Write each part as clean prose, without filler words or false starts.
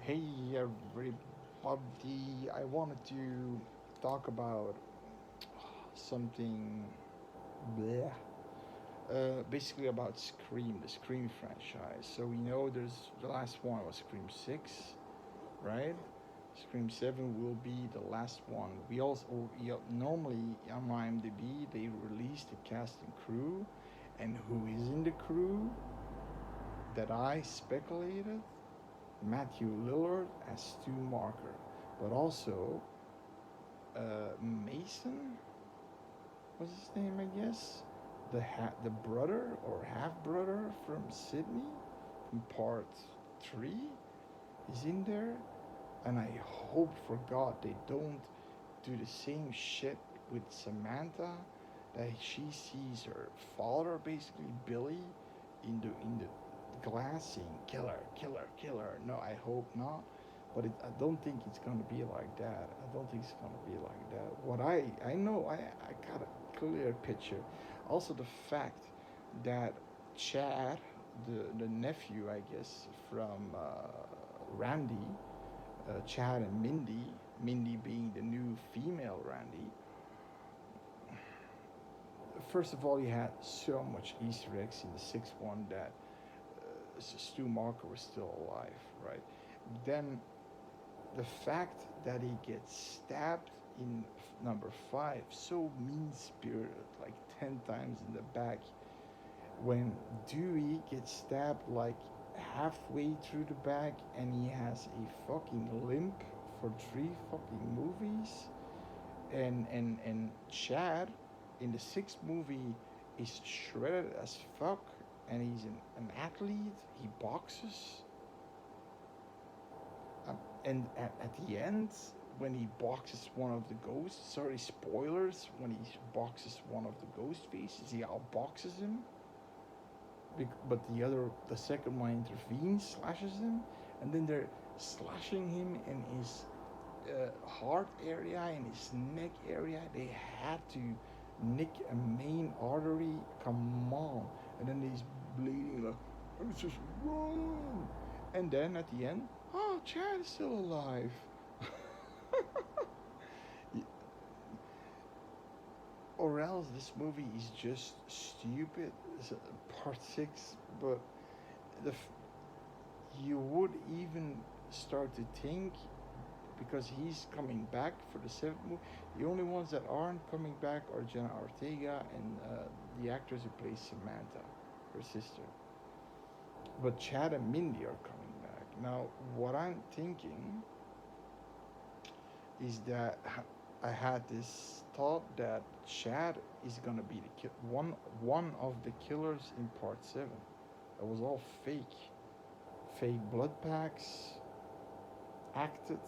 Hey everybody, I wanted to talk about something bleh, basically about Scream, the Scream franchise. So we know there's the last one was Scream 6, right? Scream 7 will be the last one. We also normally on IMDb they release the cast and crew, and who is in the crew that I speculated Matthew Lillard as Stu Marker, but also Mason was his name, I guess. The brother or half brother from Sydney from part 3 is in there, and I hope for God they don't do the same shit with Samantha that she sees her father, basically Billy, in the glass saying killer, killer, killer. No, I hope not. But I don't think it's gonna be like that. I don't think it's gonna be like that. What I know, I got a clear picture. Also, the fact that Chad, the nephew, I guess, from Randy, Chad and Mindy being the new female Randy. First of all, you had so much Easter eggs in the sixth one that Stu Marker was still alive, right? Then the fact that he gets stabbed in number five, so mean spirited, like 10 times in the back, when Dewey gets stabbed like halfway through the back and he has a fucking limp for three fucking movies, and Chad in the sixth movie is shredded as fuck, and he's an athlete. He boxes, and at the end, when he boxes one of the ghosts, sorry, spoilers, when he boxes one of the ghost faces, he outboxes him. But the second one intervenes, slashes him, and then they're slashing him in his heart area, in his neck area. They had to nick a main artery. Come on, and then he's bleeding like it's just wrong. And then at the end, oh, Chad is still alive. Or else this movie is just stupid. It's part six, but the you would even start to think because he's coming back for the seventh movie. The only ones that aren't coming back are Jenna Ortega and the actress who plays Samantha, her sister. But Chad and Mindy are coming back. Now, what I'm thinking is that I had this thought that Chad is gonna be one of the killers in part seven. It was all fake blood packs, acted.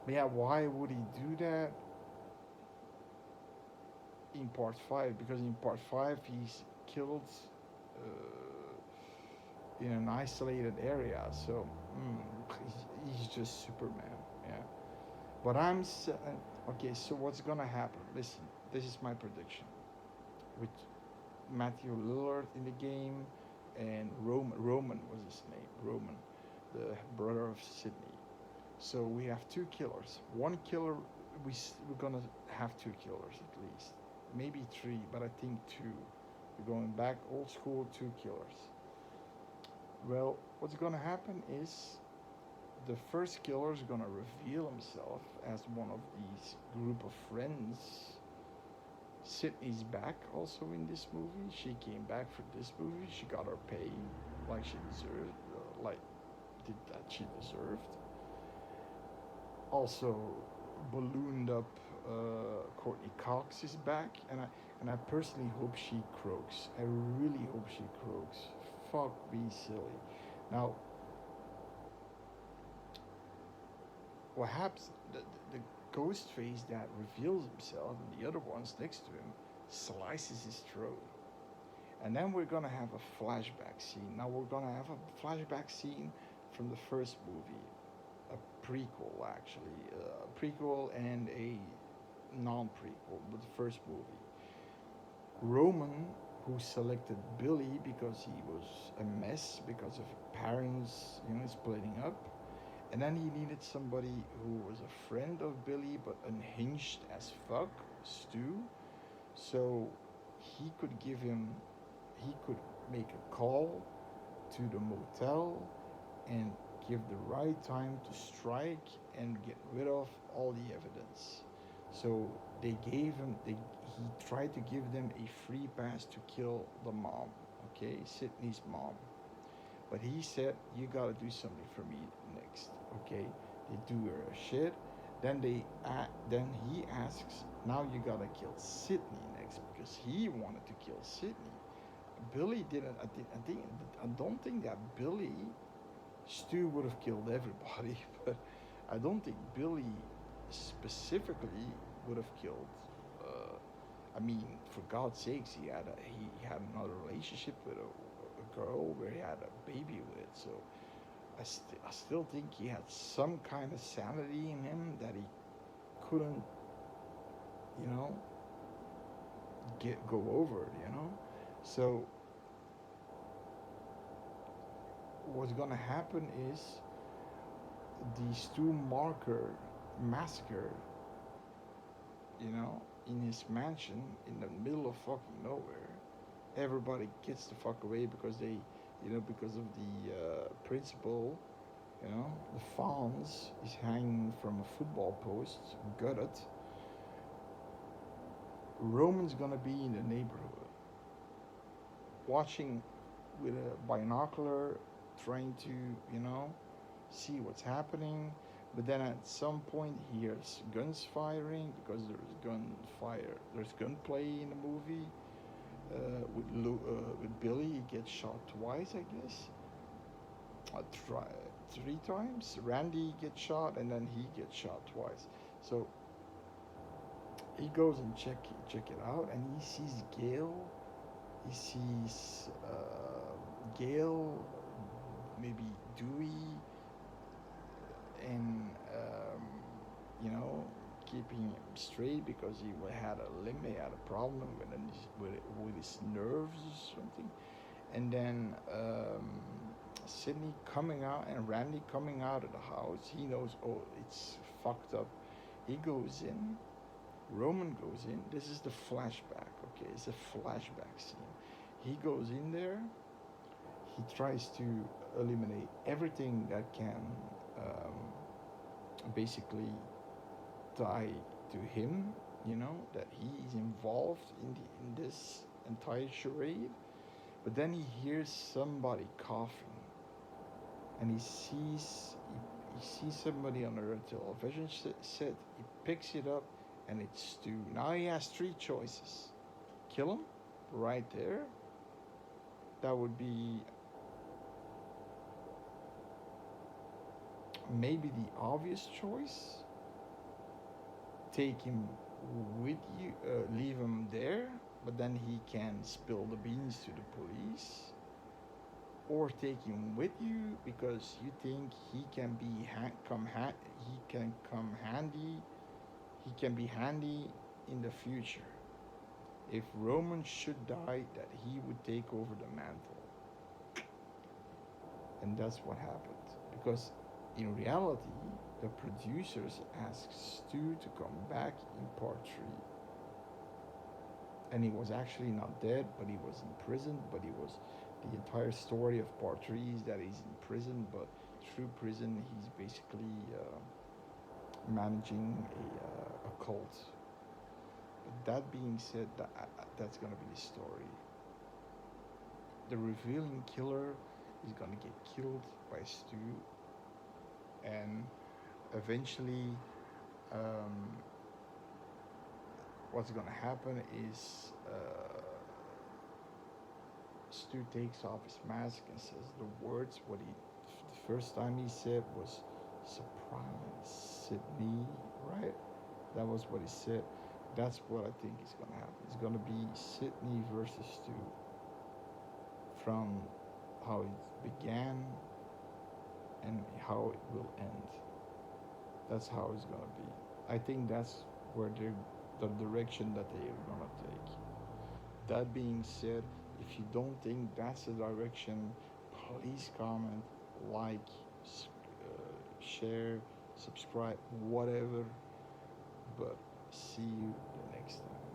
But yeah, why would he do that in part five? Because in part five he's killed in an isolated area. So he's just Superman. Yeah. But okay. So what's gonna happen? Listen, this is my prediction. With Matthew Lillard in the game, and Roman was his name. Roman, the brother of Sydney. So we have two killers. One killer, we're gonna have two killers at least, maybe three, but I think two. We're going back old school, two killers. Well, what's gonna happen is the first killer is gonna reveal himself as one of these group of friends. Sydney's back also in this movie. She came back for this movie. She got her pay like she deserved, like did that she deserved. Also, ballooned up Courtney Cox is back, and I personally hope she croaks. I really hope she croaks. Fuck me silly. Now, what happens? The ghost face that reveals himself, and the other ones next to him, slices his throat. And then we're gonna have a flashback scene. Now we're gonna have a flashback scene from the first movie, a prequel actually, a prequel and a non-prequel, but the first movie. Roman who selected Billy because he was a mess because of parents, splitting up. And then he needed somebody who was a friend of Billy but unhinged as fuck, Stu. So he could he could make a call to the motel and give the right time to strike and get rid of all the evidence. So he tried to give them a free pass to kill the mom, okay, Sydney's mom. But he said, "You gotta do something for me next, okay?" They do her shit. Then he asks, "Now you gotta kill Sydney next," because he wanted to kill Sydney. Billy didn't. I don't think that Billy Stu would have killed everybody, but I don't think Billy specifically would have killed. I mean, for God's sakes, he had another relationship with a girl where he had a baby with. So I still think he had some kind of sanity in him that he couldn't, you know, go over. So what's gonna happen is the Stu Marker massacre, in his mansion in the middle of fucking nowhere. Everybody gets the fuck away because because of the principal, the Fonz is hanging from a football post, gutted. Roman's gonna be in the neighborhood, watching with a binocular, trying to, see what's happening. But then at some point he hears guns firing because there's gunplay in the movie. With Billy, he gets shot twice, I guess. Try 3 times. Randy gets shot, and then he gets shot twice. So he goes and check it out, and he sees Gail. He sees Gail, maybe Dewey, and keeping him straight because he had a problem with his nerves or something. And then Sydney coming out and Randy coming out of the house. He knows, oh, it's fucked up. He goes in. Roman goes in. This is the flashback, okay? It's a flashback scene. He goes in there. He tries to eliminate everything that can basically tie to him, that he is involved in this entire charade. But then he hears somebody coughing, and he sees somebody on a television set. He picks it up, and it's Stu. Now he has 3 choices: kill him right there. That would be maybe the obvious choice. Take him with you, leave him there, but then he can spill the beans to the police. Or take him with you because you think he can be he can be handy in the future. If Roman should die, that he would take over the mantle. And that's what happened. Because in reality, the producers asked Stu to come back in part 3. And he was actually not dead, but he was in prison. But the entire story of part 3 is that he's in prison, but through prison, he's basically managing a cult. But that being said, that's going to be the story. The revealing killer is going to get killed by Stu, and eventually what's going to happen is Stu takes off his mask and says the words. The first time he said was "surprise, Sydney," right? That was what he said. That's what I think is going to happen. It's going to be Sydney versus Stu, from how it began and how it will end. That's how it's going to be. I think that's where the direction that they are going to take. that being said, if you don't think that's the direction, please comment, like, share, subscribe, whatever. But see you the next time.